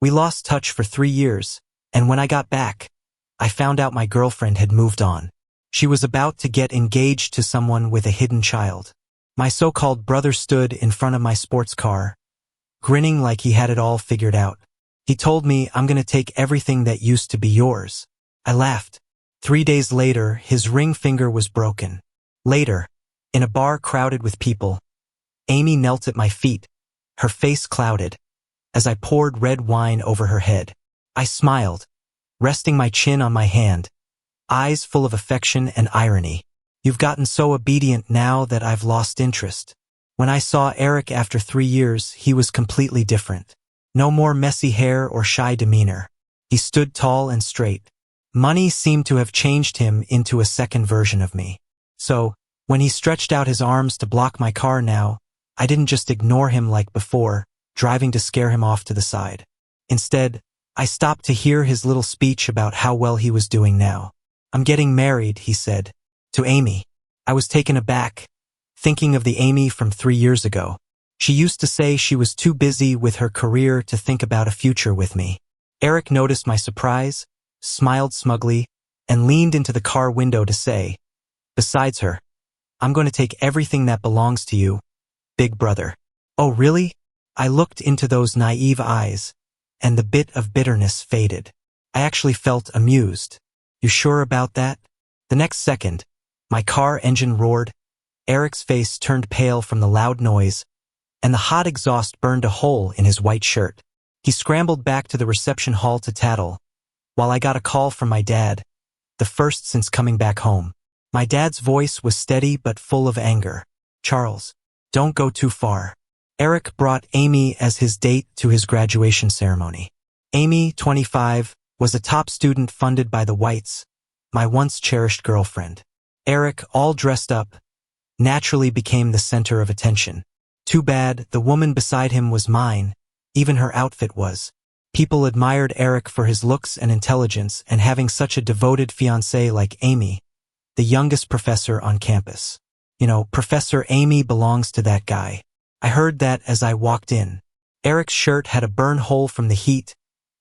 We lost touch for 3 years, and when I got back, I found out my girlfriend had moved on. She was about to get engaged to someone with a hidden child. My so-called brother stood in front of my sports car, grinning like he had it all figured out. He told me, "I'm gonna take everything that used to be yours." I laughed. 3 days later, his ring finger was broken. Later, in a bar crowded with people, Amy knelt at my feet, her face clouded, as I poured red wine over her head. I smiled, resting my chin on my hand, eyes full of affection and irony. "You've gotten so obedient now that I've lost interest." When I saw Eric after 3 years, he was completely different. No more messy hair or shy demeanor. He stood tall and straight. Money seemed to have changed him into a second version of me. So, when he stretched out his arms to block my car now, I didn't just ignore him like before, driving to scare him off to the side. Instead, I stopped to hear his little speech about how well he was doing now. "I'm getting married," he said, "to Amy." I was taken aback, thinking of the Amy from 3 years ago. She used to say she was too busy with her career to think about a future with me. Eric noticed my surprise, smiled smugly, and leaned into the car window to say, "Besides her, I'm going to take everything that belongs to you, big brother." "Oh, really?" I looked into those naive eyes, and the bit of bitterness faded. I actually felt amused. "You sure about that?" The next second, my car engine roared, Eric's face turned pale from the loud noise, and the hot exhaust burned a hole in his white shirt. He scrambled back to the reception hall to tattle, while I got a call from my dad, the first since coming back home. My dad's voice was steady but full of anger. "Charles, don't go too far." Eric brought Amy as his date to his graduation ceremony. Amy, 25, was a top student funded by the Whites, my once cherished girlfriend. Eric, all dressed up, naturally became the center of attention. Too bad the woman beside him was mine, even her outfit was. People admired Eric for his looks and intelligence and having such a devoted fiancée like Amy, the youngest professor on campus. "You know, Professor Amy belongs to that guy." I heard that as I walked in. Eric's shirt had a burn hole from the heat,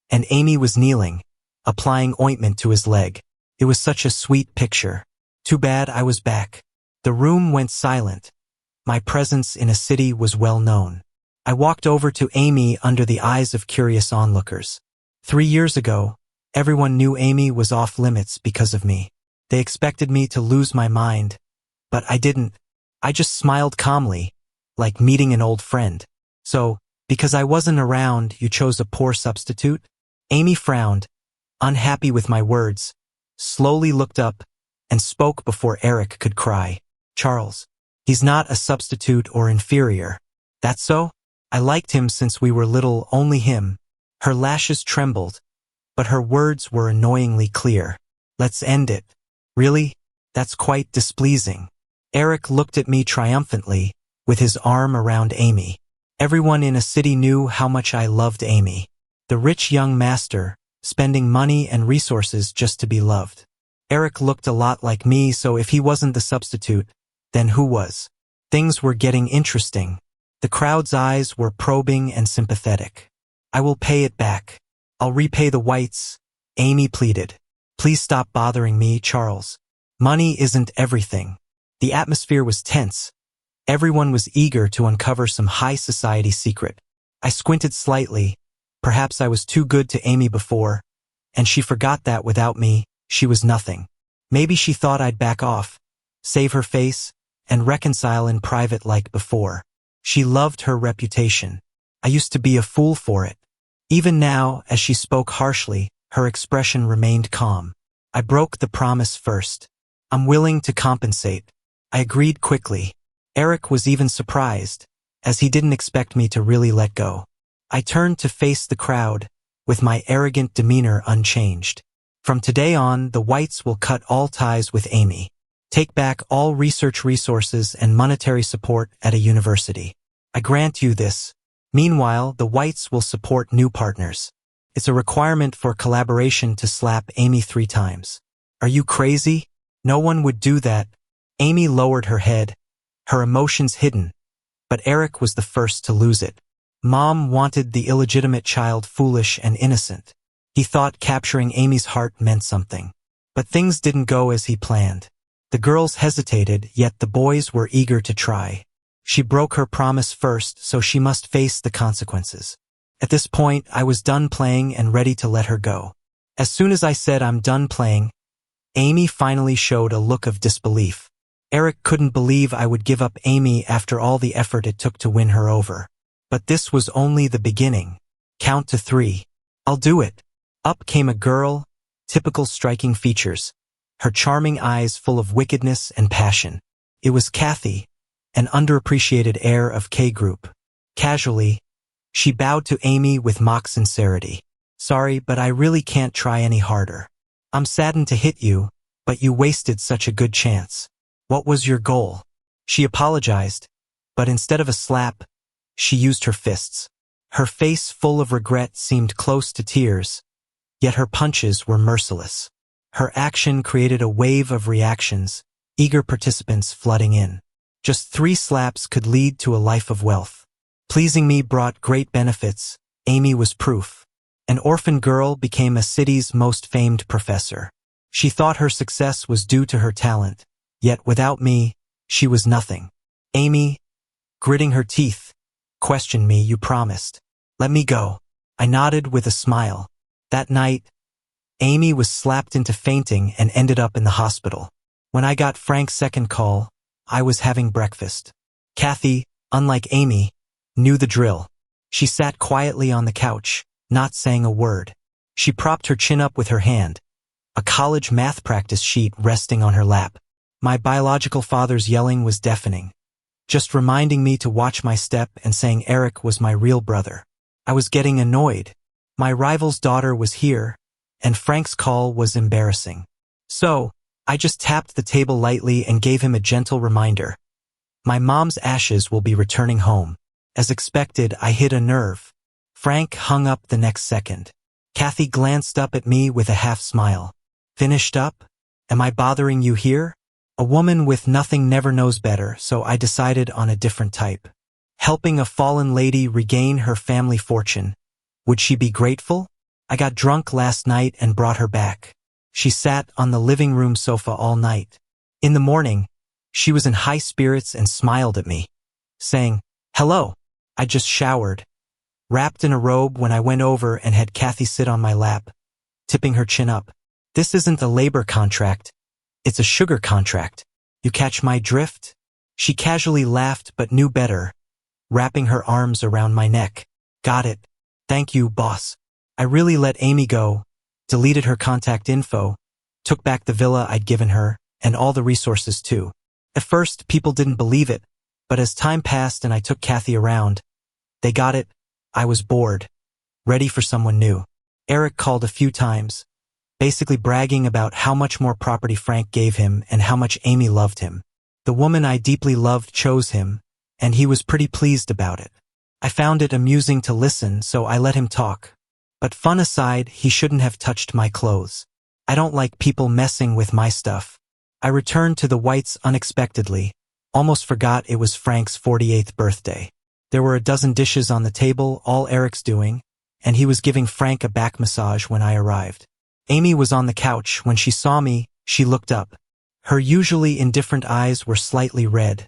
and Amy was kneeling, applying ointment to his leg. It was such a sweet picture. Too bad I was back. The room went silent. My presence in a city was well known. I walked over to Amy under the eyes of curious onlookers. 3 years ago, everyone knew Amy was off limits because of me. They expected me to lose my mind, but I didn't. I just smiled calmly, like meeting an old friend. "So, because I wasn't around, you chose a poor substitute?" Amy frowned, unhappy with my words, slowly looked up, and spoke before Eric could cry. "Charles, he's not a substitute or inferior." "That's so? I liked him since we were little, only him." Her lashes trembled, but her words were annoyingly clear. "Let's end it." "Really? That's quite displeasing." Eric looked at me triumphantly, with his arm around Amy. Everyone in a city knew how much I loved Amy. The rich young master, spending money and resources just to be loved. Eric looked a lot like me, so if he wasn't the substitute, then who was? Things were getting interesting. The crowd's eyes were probing and sympathetic. "I will pay it back. I'll repay the Whites," Amy pleaded. "Please stop bothering me, Charles. Money isn't everything." The atmosphere was tense. Everyone was eager to uncover some high society secret. I squinted slightly. Perhaps I was too good to Amy before, and she forgot that without me, she was nothing. Maybe she thought I'd back off, save her face, and reconcile in private like before. She loved her reputation. I used to be a fool for it. Even now, as she spoke harshly, her expression remained calm. I broke the promise first. "I'm willing to compensate." I agreed quickly. Eric was even surprised, as he didn't expect me to really let go. I turned to face the crowd, with my arrogant demeanor unchanged. "From today on, the Whites will cut all ties with Amy. Take back all research resources and monetary support at a university. I grant you this. Meanwhile, the Whites will support new partners. It's a requirement for collaboration to slap Amy 3 times. Are you crazy? No one would do that." Amy lowered her head, her emotions hidden, but Eric was the first to lose it. Mom wanted the illegitimate child foolish and innocent. He thought capturing Amy's heart meant something. But things didn't go as he planned. The girls hesitated, yet the boys were eager to try. She broke her promise first, so she must face the consequences. At this point, I was done playing and ready to let her go. As soon as I said I'm done playing, Amy finally showed a look of disbelief. Eric couldn't believe I would give up Amy after all the effort it took to win her over. But this was only the beginning. Count to 3. I'll do it. Up came a girl, typical striking features, her charming eyes full of wickedness and passion. It was Kathy, an underappreciated heir of K-Group. Casually, she bowed to Amy with mock sincerity. Sorry, but I really can't try any harder. I'm saddened to hit you, but you wasted such a good chance. What was your goal? She apologized, but instead of a slap, she used her fists. Her face full of regret seemed close to tears, yet her punches were merciless. Her action created a wave of reactions, eager participants flooding in. Just 3 slaps could lead to a life of wealth. Pleasing me brought great benefits. Amy was proof. An orphan girl became a city's most famed professor. She thought her success was due to her talent, yet without me, she was nothing. Amy, gritting her teeth, questioned me. You promised. Let me go. I nodded with a smile. That night, Amy was slapped into fainting and ended up in the hospital. When I got Frank's second call, I was having breakfast. Kathy, unlike Amy, knew the drill. She sat quietly on the couch, not saying a word. She propped her chin up with her hand, a college math practice sheet resting on her lap. My biological father's yelling was deafening, just reminding me to watch my step and saying Eric was my real brother. I was getting annoyed. My rival's daughter was here, and Frank's call was embarrassing. So, I just tapped the table lightly and gave him a gentle reminder. My mom's ashes will be returning home. As expected, I hit a nerve. Frank hung up the next second. Kathy glanced up at me with a half smile. Finished up? Am I bothering you here? A woman with nothing never knows better, so I decided on a different type. Helping a fallen lady regain her family fortune. Would she be grateful? I got drunk last night and brought her back. She sat on the living room sofa all night. In the morning, she was in high spirits and smiled at me, saying, "Hello." I just showered, wrapped in a robe when I went over and had Kathy sit on my lap, tipping her chin up. This isn't a labor contract. It's a sugar contract. You catch my drift? She casually laughed but knew better, wrapping her arms around my neck. Got it. Thank you, boss. I really let Amy go, deleted her contact info, took back the villa I'd given her, and all the resources too. At first, people didn't believe it, but as time passed and I took Kathy around, they got it. I was bored, ready for someone new. Eric called a few times, basically bragging about how much more property Frank gave him and how much Amy loved him. The woman I deeply loved chose him, and he was pretty pleased about it. I found it amusing to listen, so I let him talk. But fun aside, he shouldn't have touched my clothes. I don't like people messing with my stuff. I returned to the Whites unexpectedly, almost forgot it was Frank's 48th birthday. There were a dozen dishes on the table, all Eric's doing, and he was giving Frank a back massage when I arrived. Amy was on the couch. When she saw me, she looked up. Her usually indifferent eyes were slightly red,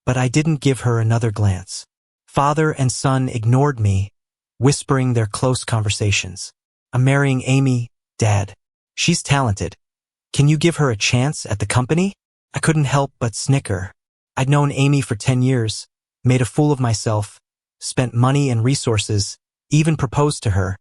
but I didn't give her another glance. Father and son ignored me, whispering their close conversations. I'm marrying Amy, Dad. She's talented. Can you give her a chance at the company? I couldn't help but snicker. I'd known Amy for 10 years, made a fool of myself, spent money and resources, even proposed to her,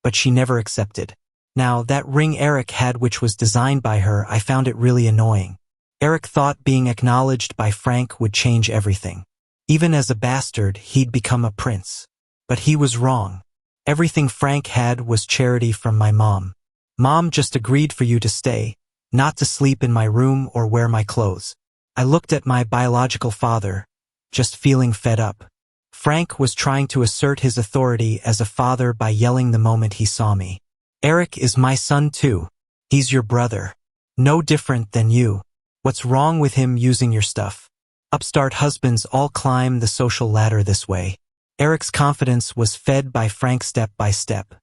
but she never accepted. Now, that ring Eric had, which was designed by her, I found it really annoying. Eric thought being acknowledged by Frank would change everything. Even as a bastard, he'd become a prince. But he was wrong. Everything Frank had was charity from my mom. Mom just agreed for you to stay, not to sleep in my room or wear my clothes. I looked at my biological father, just feeling fed up. Frank was trying to assert his authority as a father by yelling the moment he saw me. Eric is my son too. He's your brother. No different than you. What's wrong with him using your stuff? Upstart husbands all climb the social ladder this way. Eric's confidence was fed by Frank step by step.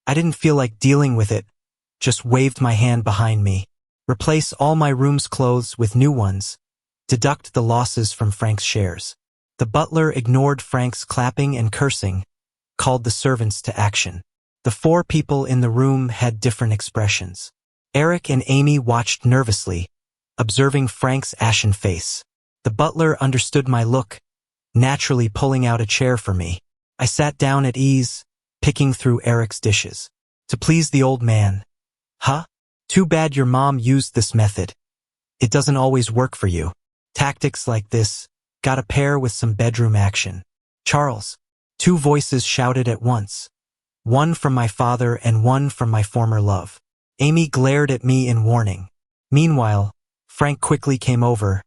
I didn't feel like dealing with it, just waved my hand behind me. Replace all my room's clothes with new ones. Deduct the losses from Frank's shares. The butler ignored Frank's clapping and cursing, called the servants to action. The 4 people in the room had different expressions. Eric and Amy watched nervously, observing Frank's ashen face. The butler understood my look, naturally pulling out a chair for me. I sat down at ease, picking through Eric's dishes. To please the old man. Huh? Too bad your mom used this method. It doesn't always work for you. Tactics like this got a pair with some bedroom action. Charles. 2 voices shouted at once. One from my father and one from my former love. Amy glared at me in warning. Meanwhile, Frank quickly came over,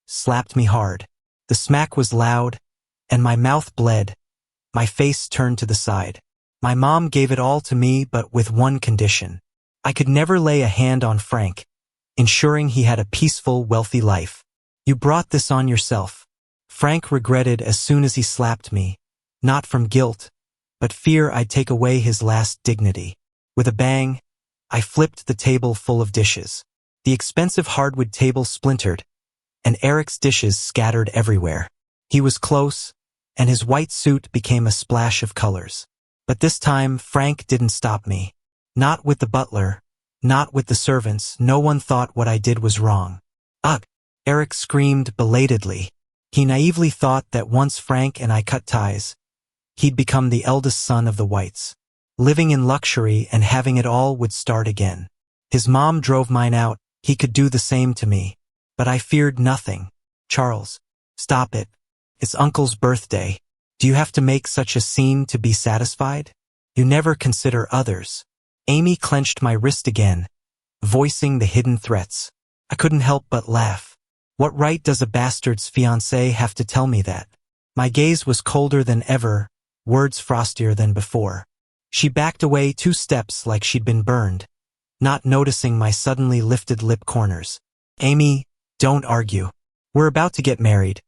slapped me hard. The smack was loud, and my mouth bled. My face turned to the side. My mom gave it all to me, but with one condition. I could never lay a hand on Frank, ensuring he had a peaceful, wealthy life. You brought this on yourself. Frank regretted as soon as he slapped me, not from guilt, but fear I'd take away his last dignity. With a bang, I flipped the table full of dishes. The expensive hardwood table splintered, and Eric's dishes scattered everywhere. He was close, and his white suit became a splash of colors. But this time, Frank didn't stop me. Not with the butler, not with the servants. No one thought what I did was wrong. Ugh! Eric screamed belatedly. He naively thought that once Frank and I cut ties, he'd become the eldest son of the Whites. Living in luxury and having it all would start again. His mom drove mine out. He could do the same to me. But I feared nothing. Charles, stop it. It's Uncle's birthday. Do you have to make such a scene to be satisfied? You never consider others. Amy clenched my wrist again, voicing the hidden threats. I couldn't help but laugh. What right does a bastard's fiancé have to tell me that? My gaze was colder than ever, words frostier than before. She backed away 2 steps like she'd been burned, not noticing my suddenly lifted lip corners. Amy, don't argue. We're about to get married.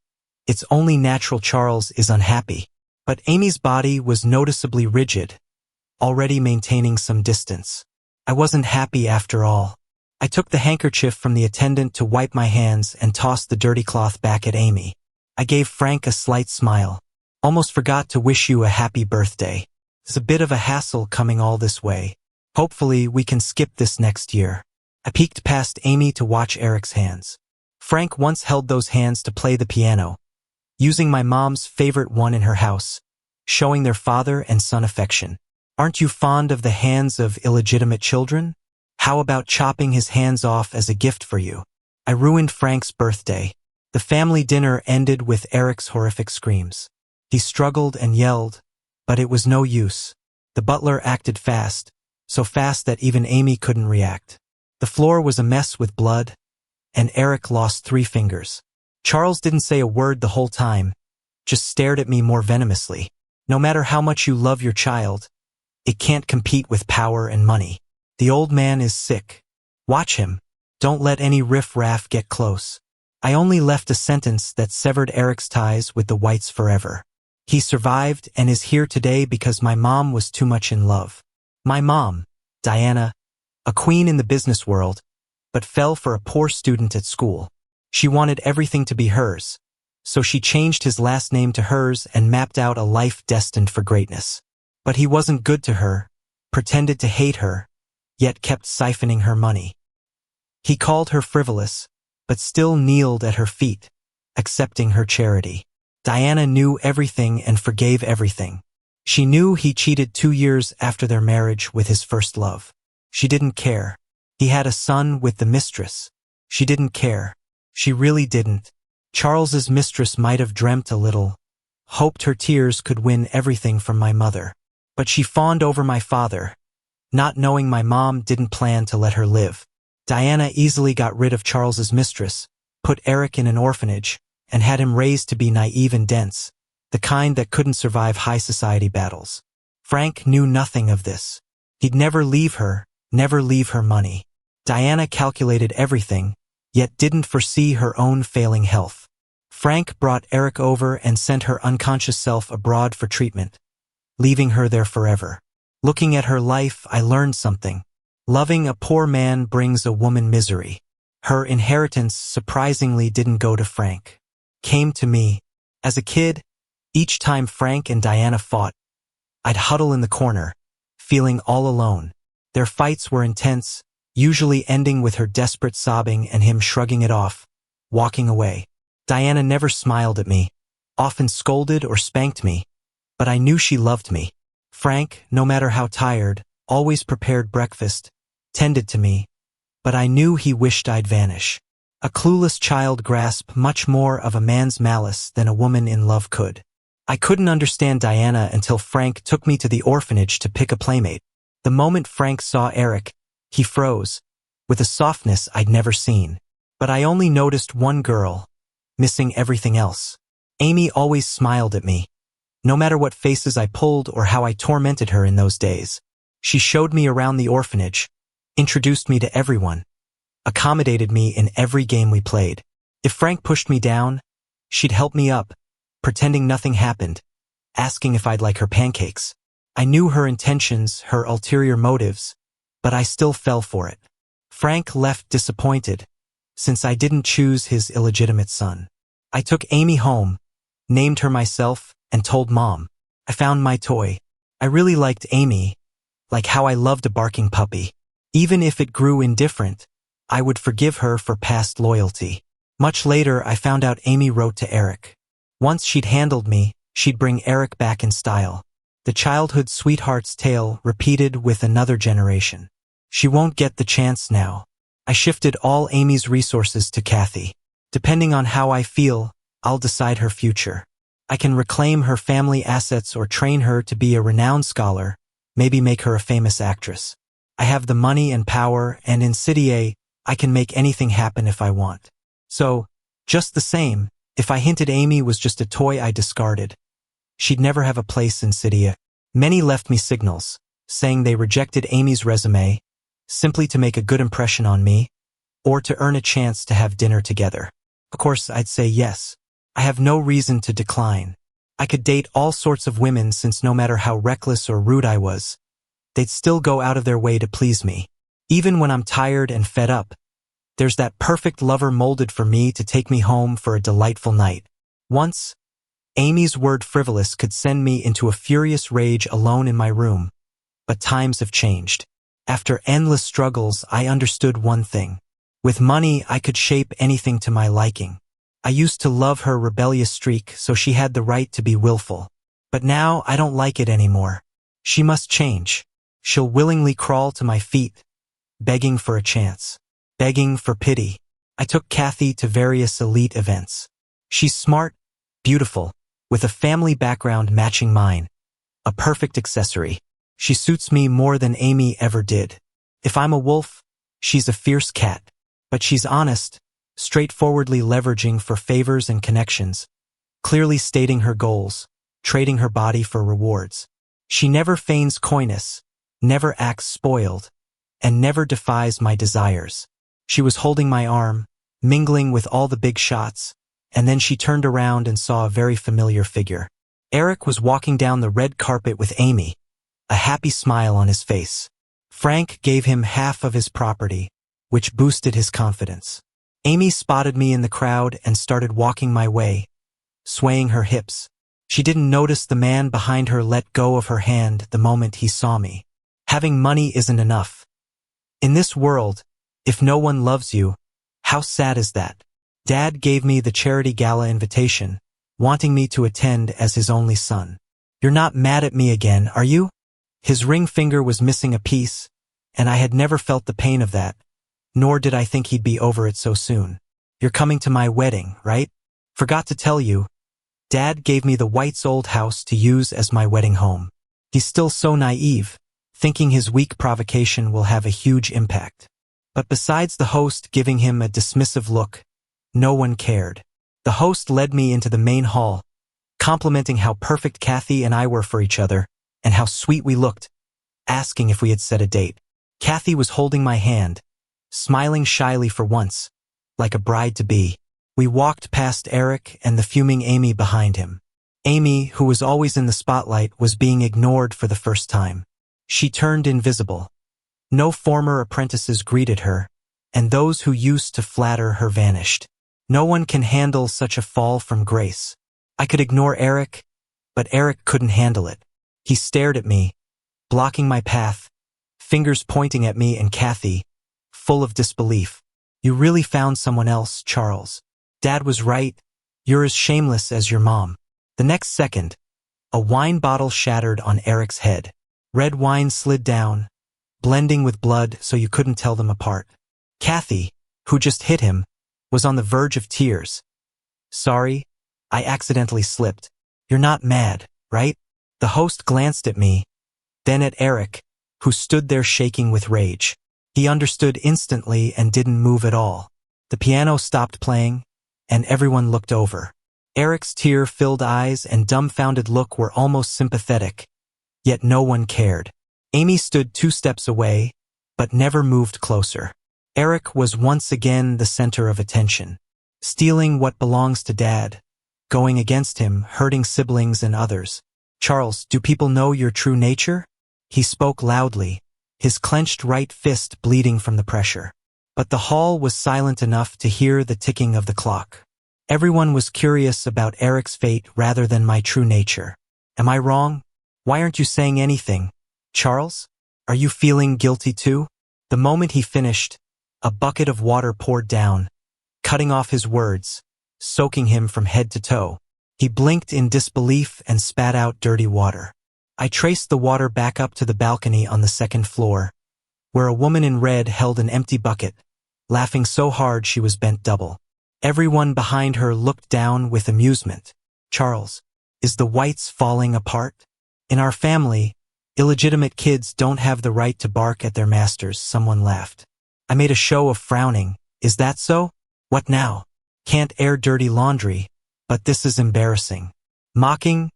It's only natural Charles is unhappy. But Amy's body was noticeably rigid, already maintaining some distance. I wasn't happy after all. I took the handkerchief from the attendant to wipe my hands and tossed the dirty cloth back at Amy. I gave Frank a slight smile. Almost forgot to wish you a happy birthday. It's a bit of a hassle coming all this way. Hopefully we can skip this next year. I peeked past Amy to watch Eric's hands. Frank once held those hands to play the piano, using my mom's favorite one in her house, showing their father and son affection. Aren't you fond of the hands of illegitimate children? How about chopping his hands off as a gift for you? I ruined Frank's birthday. The family dinner ended with Eric's horrific screams. He struggled and yelled, but it was no use. The butler acted fast, so fast that even Amy couldn't react. The floor was a mess with blood, and Eric lost 3 fingers. Charles didn't say a word the whole time, just stared at me more venomously. No matter how much you love your child, it can't compete with power and money. The old man is sick. Watch him. Don't let any riff-raff get close. I only left a sentence that severed Eric's ties with the Whites forever. He survived and is here today because my mom was too much in love. My mom, Diana, a queen in the business world, but fell for a poor student at school. She wanted everything to be hers, so she changed his last name to hers and mapped out a life destined for greatness. But he wasn't good to her, pretended to hate her, yet kept siphoning her money. He called her frivolous, but still kneeled at her feet, accepting her charity. Diana knew everything and forgave everything. She knew he cheated 2 years after their marriage with his first love. She didn't care. He had a son with the mistress. She didn't care. She really didn't. Charles's mistress might have dreamt a little, hoped her tears could win everything from my mother. But she fawned over my father, not knowing my mom didn't plan to let her live. Diana easily got rid of Charles's mistress, put Eric in an orphanage, and had him raised to be naive and dense, the kind that couldn't survive high society battles. Frank knew nothing of this. He'd never leave her money. Diana calculated everything, yet didn't foresee her own failing health. Frank brought Eric over and sent her unconscious self abroad for treatment, leaving her there forever. Looking at her life, I learned something. Loving a poor man brings a woman misery. Her inheritance surprisingly didn't go to Frank. Came to me. As a kid, each time Frank and Diana fought, I'd huddle in the corner, feeling all alone. Their fights were intense, usually ending with her desperate sobbing and him shrugging it off, walking away. Diana never smiled at me, often scolded or spanked me, but I knew she loved me. Frank, no matter how tired, always prepared breakfast, tended to me, but I knew he wished I'd vanish. A clueless child grasped much more of a man's malice than a woman in love could. I couldn't understand Diana until Frank took me to the orphanage to pick a playmate. The moment Frank saw Eric, he froze, with a softness I'd never seen. But I only noticed one girl, missing everything else. Amy always smiled at me, no matter what faces I pulled or how I tormented her in those days. She showed me around the orphanage, introduced me to everyone, accommodated me in every game we played. If Frank pushed me down, she'd help me up, pretending nothing happened, asking if I'd like her pancakes. I knew her intentions, her ulterior motives, but I still fell for it. Frank left disappointed, since I didn't choose his illegitimate son. I took Amy home, named her myself, and told Mom. I found my toy. I really liked Amy, like how I loved a barking puppy. Even if it grew indifferent, I would forgive her for past loyalty. Much later, I found out Amy wrote to Eric. Once she'd handled me, she'd bring Eric back in style. The childhood sweetheart's tale repeated with another generation. She won't get the chance now. I shifted all Amy's resources to Kathy. Depending on how I feel, I'll decide her future. I can reclaim her family assets or train her to be a renowned scholar, maybe make her a famous actress. I have the money and power, and in City A, I can make anything happen if I want. So, just the same, if I hinted Amy was just a toy I discarded, she'd never have a place in City A. Many left me signals, saying they rejected Amy's resume, simply to make a good impression on me, or to earn a chance to have dinner together. Of course, I'd say yes. I have no reason to decline. I could date all sorts of women since no matter how reckless or rude I was, they'd still go out of their way to please me. Even when I'm tired and fed up, there's that perfect lover molded for me to take me home for a delightful night. Once, Amy's word frivolous could send me into a furious rage alone in my room, but times have changed. After endless struggles, I understood one thing. With money, I could shape anything to my liking. I used to love her rebellious streak, so she had the right to be willful. But now, I don't like it anymore. She must change. She'll willingly crawl to my feet, begging for a chance, begging for pity. I took Kathy to various elite events. She's smart, beautiful, with a family background matching mine, a perfect accessory. She suits me more than Amy ever did. If I'm a wolf, she's a fierce cat. But she's honest, straightforwardly leveraging for favors and connections, clearly stating her goals, trading her body for rewards. She never feigns coyness, never acts spoiled, and never defies my desires. She was holding my arm, mingling with all the big shots, and then she turned around and saw a very familiar figure. Eric was walking down the red carpet with Amy, a happy smile on his face. Frank gave him half of his property, which boosted his confidence. Amy spotted me in the crowd and started walking my way, swaying her hips. She didn't notice the man behind her let go of her hand the moment he saw me. Having money isn't enough. In this world, if no one loves you, how sad is that? Dad gave me the charity gala invitation, wanting me to attend as his only son. You're not mad at me again, are you? His ring finger was missing a piece, and I had never felt the pain of that. Nor did I think he'd be over it so soon. You're coming to my wedding, right? Forgot to tell you, Dad gave me the White's old house to use as my wedding home. He's still so naive, thinking his weak provocation will have a huge impact. But besides the host giving him a dismissive look, no one cared. The host led me into the main hall, complimenting how perfect Kathy and I were for each other, and how sweet we looked, asking if we had set a date. Kathy was holding my hand, smiling shyly for once, like a bride-to-be. We walked past Eric and the fuming Amy behind him. Amy, who was always in the spotlight, was being ignored for the first time. She turned invisible. No former apprentices greeted her, and those who used to flatter her vanished. No one can handle such a fall from grace. I could ignore Eric, but Eric couldn't handle it. He stared at me, blocking my path, fingers pointing at me and Kathy, full of disbelief. You really found someone else, Charles. Dad was right. You're as shameless as your mom. The next second, a wine bottle shattered on Eric's head. Red wine slid down, blending with blood so you couldn't tell them apart. Kathy, who just hit him, was on the verge of tears. Sorry, I accidentally slipped. You're not mad, right? The host glanced at me, then at Eric, who stood there shaking with rage. He understood instantly and didn't move at all. The piano stopped playing, and everyone looked over. Eric's tear-filled eyes and dumbfounded look were almost sympathetic, yet no one cared. Amy stood 2 steps away, but never moved closer. Eric was once again the center of attention, stealing what belongs to Dad, going against him, hurting siblings and others. Charles, do people know your true nature? He spoke loudly, his clenched right fist bleeding from the pressure. But the hall was silent enough to hear the ticking of the clock. Everyone was curious about Eric's fate rather than my true nature. Am I wrong? Why aren't you saying anything? Charles? Are you feeling guilty too? The moment he finished, a bucket of water poured down, cutting off his words, soaking him from head to toe. He blinked in disbelief and spat out dirty water. I traced the water back up to the balcony on the 2nd floor, where a woman in red held an empty bucket, laughing so hard she was bent double. Everyone behind her looked down with amusement. Charles, is the whites falling apart? In our family, illegitimate kids don't have the right to bark at their masters, someone laughed. I made a show of frowning. Is that so? What now? Can't air dirty laundry, but this is embarrassing. Mocking,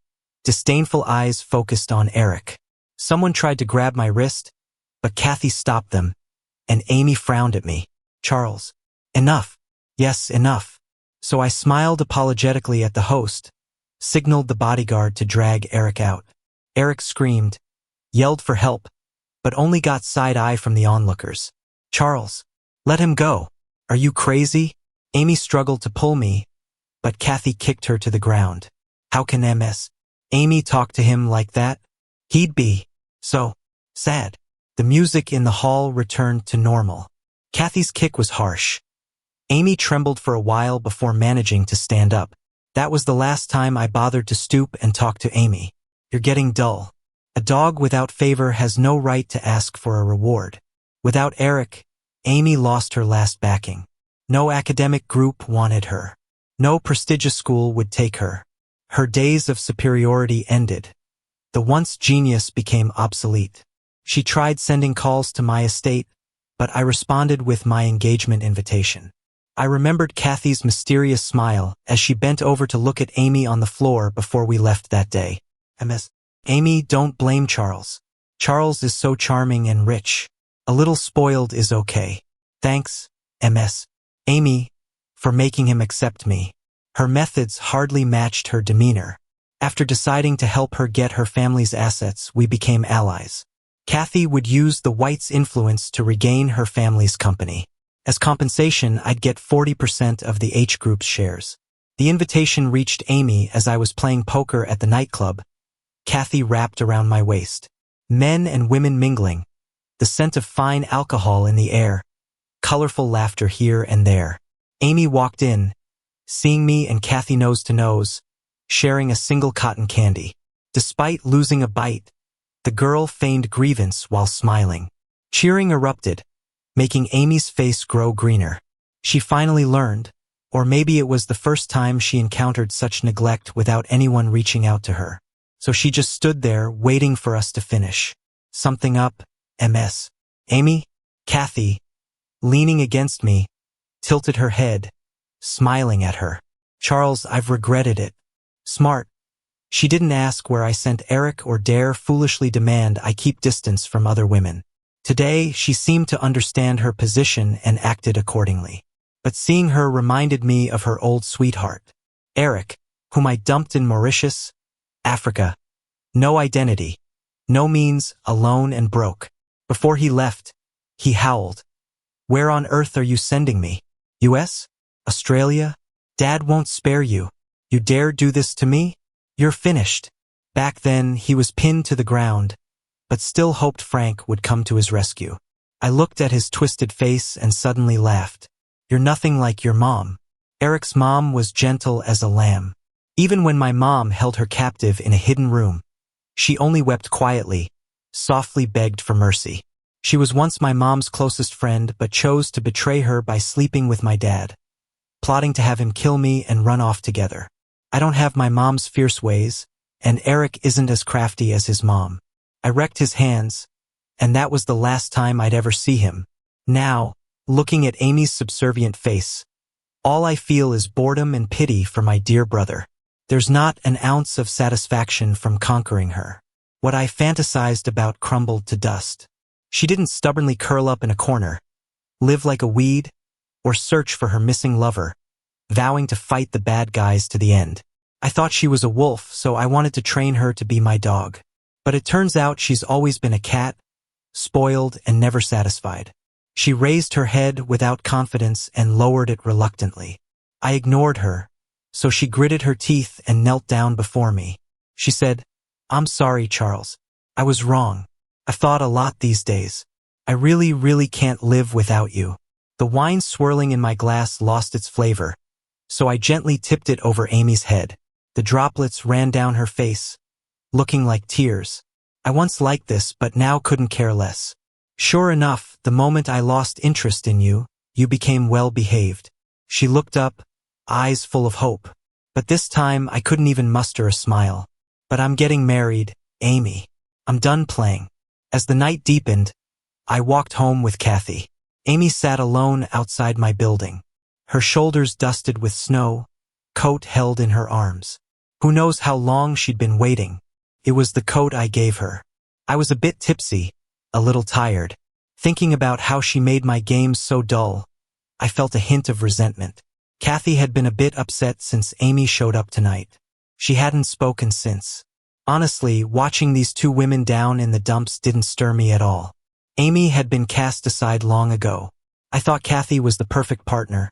disdainful eyes focused on Eric. Someone tried to grab my wrist, but Kathy stopped them, and Amy frowned at me. Charles, enough. Yes, enough. So I smiled apologetically at the host, signaled the bodyguard to drag Eric out. Eric screamed, yelled for help, but only got side-eye from the onlookers. Charles, let him go. Are you crazy? Amy struggled to pull me, but Kathy kicked her to the ground. How can Amy talk to him like that? He'd be so sad. The music in the hall returned to normal. Kathy's kick was harsh. Amy trembled for a while before managing to stand up. That was the last time I bothered to stoop and talk to Amy. You're getting dull. A dog without favor has no right to ask for a reward. Without Eric, Amy lost her last backing. No academic group wanted her. No prestigious school would take her. Her days of superiority ended. The once genius became obsolete. She tried sending calls to my estate, but I responded with my engagement invitation. I remembered Kathy's mysterious smile as she bent over to look at Amy on the floor before we left that day. Amy, don't blame Charles. Charles is so charming and rich. A little spoiled is okay. Thanks, Amy, for making him accept me. Her methods hardly matched her demeanor. After deciding to help her get her family's assets, we became allies. Kathy would use the whites' influence to regain her family's company. As compensation, I'd get 40% of the H Group's shares. The invitation reached Amy as I was playing poker at the nightclub, Kathy wrapped around my waist. Men and women mingling, the scent of fine alcohol in the air, colorful laughter here and there. Amy walked in, seeing me and Kathy nose to nose, sharing a single cotton candy. Despite losing a bite, the girl feigned grievance while smiling. Cheering erupted, making Amy's face grow greener. She finally learned, or maybe it was the first time she encountered such neglect without anyone reaching out to her. So she just stood there waiting for us to finish. Something up, MS. Amy? Kathy, leaning against me, tilted her head, smiling at her. Charles, I've regretted it. Smart. She didn't ask where I sent Eric or dare foolishly demand I keep distance from other women. Today, she seemed to understand her position and acted accordingly. but seeing her reminded me of her old sweetheart, Eric, whom I dumped in Mauritius, Africa. No identity, no means, alone and broke. Before he left, he howled. Where on earth are you sending me? US? Australia? Dad won't spare you. You dare do this to me? You're finished. Back then, he was pinned to the ground, but still hoped Frank would come to his rescue. I looked at his twisted face and suddenly laughed. You're nothing like your mom. Eric's mom was gentle as a lamb. Even when my mom held her captive in a hidden room, she only wept quietly, softly begged for mercy. She was once my mom's closest friend but chose to betray her by sleeping with my dad, plotting to have him kill me and run off together. I don't have my mom's fierce ways, and Eric isn't as crafty as his mom. I wrecked his hands, and that was the last time I'd ever see him. Now, looking at Amy's subservient face, all I feel is boredom and pity for my dear brother. There's not an ounce of satisfaction from conquering her. What I fantasized about crumbled to dust. She didn't stubbornly curl up in a corner, live like a weed, or search for her missing lover, vowing to fight the bad guys to the end. I thought she was a wolf, so I wanted to train her to be my dog. But it turns out she's always been a cat, spoiled and never satisfied. She raised her head without confidence and lowered it reluctantly. I ignored her, so she gritted her teeth and knelt down before me. She said, I'm sorry, Charles. I was wrong. I've thought a lot these days. I really can't live without you. The wine swirling in my glass lost its flavor, so I gently tipped it over Amy's head. The droplets ran down her face, looking like tears. I once liked this, but now couldn't care less. Sure enough, the moment I lost interest in you, you became well-behaved. She looked up, eyes full of hope. But this time, I couldn't even muster a smile. But I'm getting married, Amy. I'm done playing. As the night deepened, I walked home with Kathy. Amy sat alone outside my building, her shoulders dusted with snow, coat held in her arms. Who knows how long she'd been waiting? It was the coat I gave her. I was a bit tipsy, a little tired. Thinking about how she made my games so dull, I felt a hint of resentment. Kathy had been a bit upset since Amy showed up tonight. She hadn't spoken since. Honestly, watching these two women down in the dumps didn't stir me at all. Amy had been cast aside long ago. I thought Kathy was the perfect partner,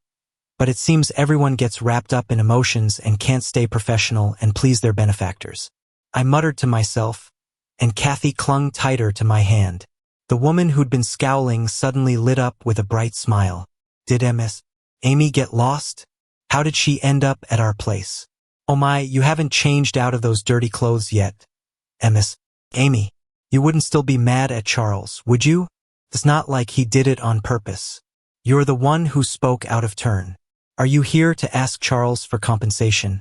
but it seems everyone gets wrapped up in emotions and can't stay professional and please their benefactors. I muttered to myself, and Kathy clung tighter to my hand. The woman who'd been scowling suddenly lit up with a bright smile. Did Amy get lost? How did she end up at our place? Oh my, you haven't changed out of those dirty clothes yet. Amy, you wouldn't still be mad at Charles, would you? It's not like he did it on purpose. You're the one who spoke out of turn. Are you here to ask Charles for compensation?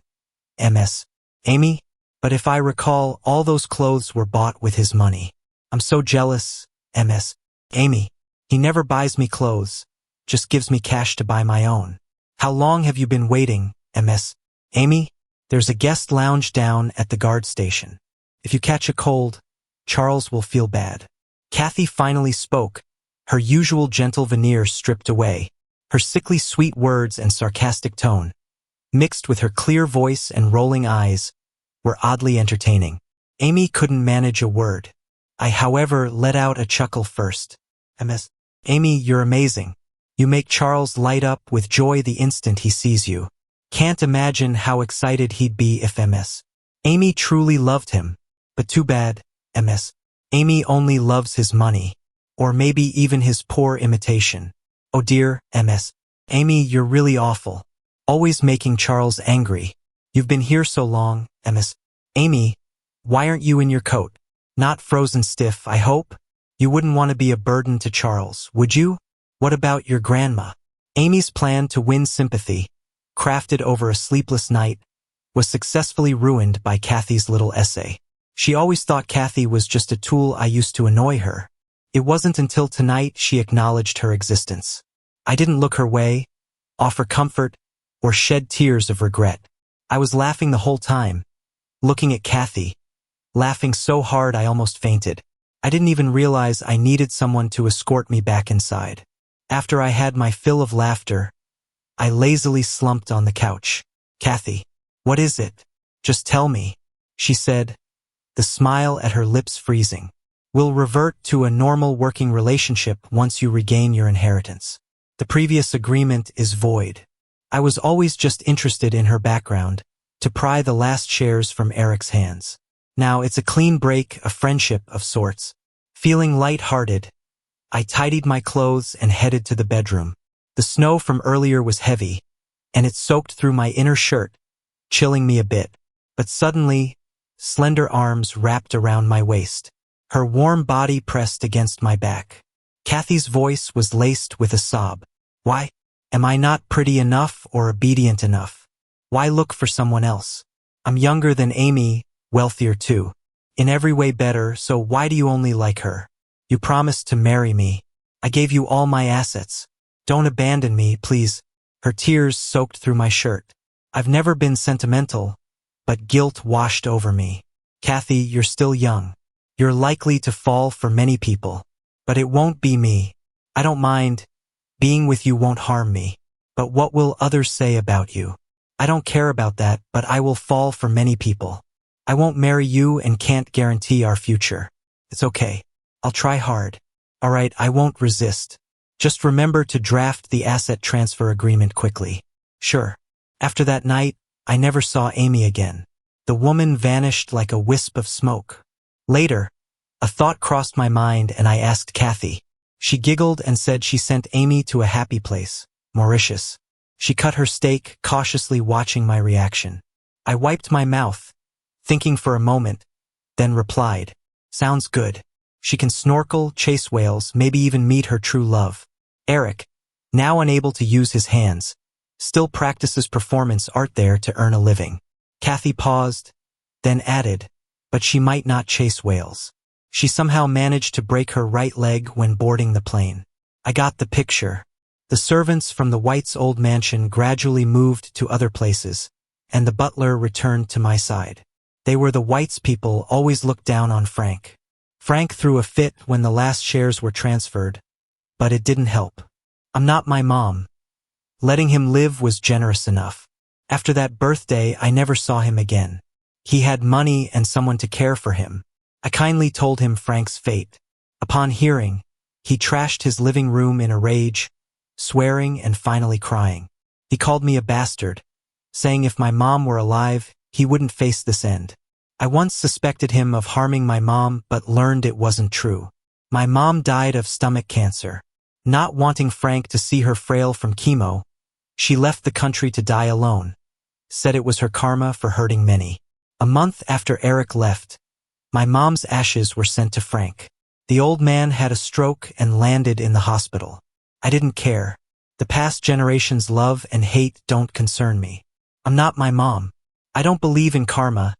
Amy? But if I recall, all those clothes were bought with his money. I'm so jealous, Amy. He never buys me clothes, just gives me cash to buy my own. How long have you been waiting, Amy? There's a guest lounge down at the guard station. If you catch a cold, Charles will feel bad. Kathy finally spoke, her usual gentle veneer stripped away. Her sickly sweet words and sarcastic tone, mixed with her clear voice and rolling eyes, were oddly entertaining. Amy couldn't manage a word. I, however, let out a chuckle first. Amy, you're amazing. You make Charles light up with joy the instant he sees you. Can't imagine how excited he'd be if Amy truly loved him. But too bad, Amy only loves his money. Or maybe even his poor imitation. Oh dear, Amy, you're really awful. Always making Charles angry. You've been here so long, Amy, why aren't you in your coat? Not frozen stiff, I hope? You wouldn't want to be a burden to Charles, would you? What about your grandma? Amy's plan to win sympathy, crafted over a sleepless night, was successfully ruined by Kathy's little essay. She always thought Kathy was just a tool I used to annoy her. It wasn't until tonight she acknowledged her existence. I didn't look her way, offer comfort, or shed tears of regret. I was laughing the whole time, looking at Kathy, laughing so hard I almost fainted. I didn't even realize I needed someone to escort me back inside. After I had my fill of laughter, I lazily slumped on the couch. Kathy, what is it? Just tell me, she said, the smile at her lips freezing. We'll revert to a normal working relationship once you regain your inheritance. The previous agreement is void. I was always just interested in her background, to pry the last shares from Eric's hands. Now it's a clean break, a friendship of sorts. Feeling light-hearted, I tidied my clothes and headed to the bedroom. The snow from earlier was heavy, and it soaked through my inner shirt, chilling me a bit. But suddenly, slender arms wrapped around my waist. Her warm body pressed against my back. Kathy's voice was laced with a sob. Why? Am I not pretty enough or obedient enough? Why look for someone else? I'm younger than Amy, wealthier too. In every way better, so why do you only like her? You promised to marry me. I gave you all my assets. Don't abandon me, please. Her tears soaked through my shirt. I've never been sentimental, but guilt washed over me. Kathy, you're still young. You're likely to fall for many people. But it won't be me. I don't mind. Being with you won't harm me. But what will others say about you? I don't care about that, but I will fall for many people. I won't marry you and can't guarantee our future. It's okay. I'll try hard. All right, I won't resist. Just remember to draft the asset transfer agreement quickly. Sure. After that night, I never saw Amy again. The woman vanished like a wisp of smoke. Later, a thought crossed my mind and I asked Kathy. She giggled and said she sent Amy to a happy place, Mauritius. She cut her steak, cautiously watching my reaction. I wiped my mouth, thinking for a moment, then replied, sounds good. She can snorkel, chase whales, maybe even meet her true love. Eric, now unable to use his hands, still practices performance art there to earn a living. Kathy paused, then added, but she might not chase whales. She somehow managed to break her right leg when boarding the plane. I got the picture. The servants from the Whites' old mansion gradually moved to other places, and the butler returned to my side. They were the Whites people always looked down on Frank. Frank threw a fit when the last shares were transferred, but it didn't help. I'm not my mom. Letting him live was generous enough. After that birthday, I never saw him again. He had money and someone to care for him. I kindly told him Frank's fate. Upon hearing, he trashed his living room in a rage, swearing and finally crying. He called me a bastard, saying if my mom were alive, he wouldn't face this end. I once suspected him of harming my mom, but learned it wasn't true. My mom died of stomach cancer. Not wanting Frank to see her frail from chemo, she left the country to die alone. Said it was her karma for hurting many. A month after Eric left, my mom's ashes were sent to Frank. The old man had a stroke and landed in the hospital. I didn't care. The past generation's love and hate don't concern me. I'm not my mom. I don't believe in karma,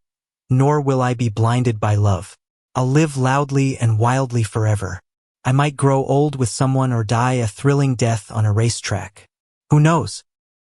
nor will I be blinded by love. I'll live loudly and wildly forever. I might grow old with someone or die a thrilling death on a racetrack. Who knows?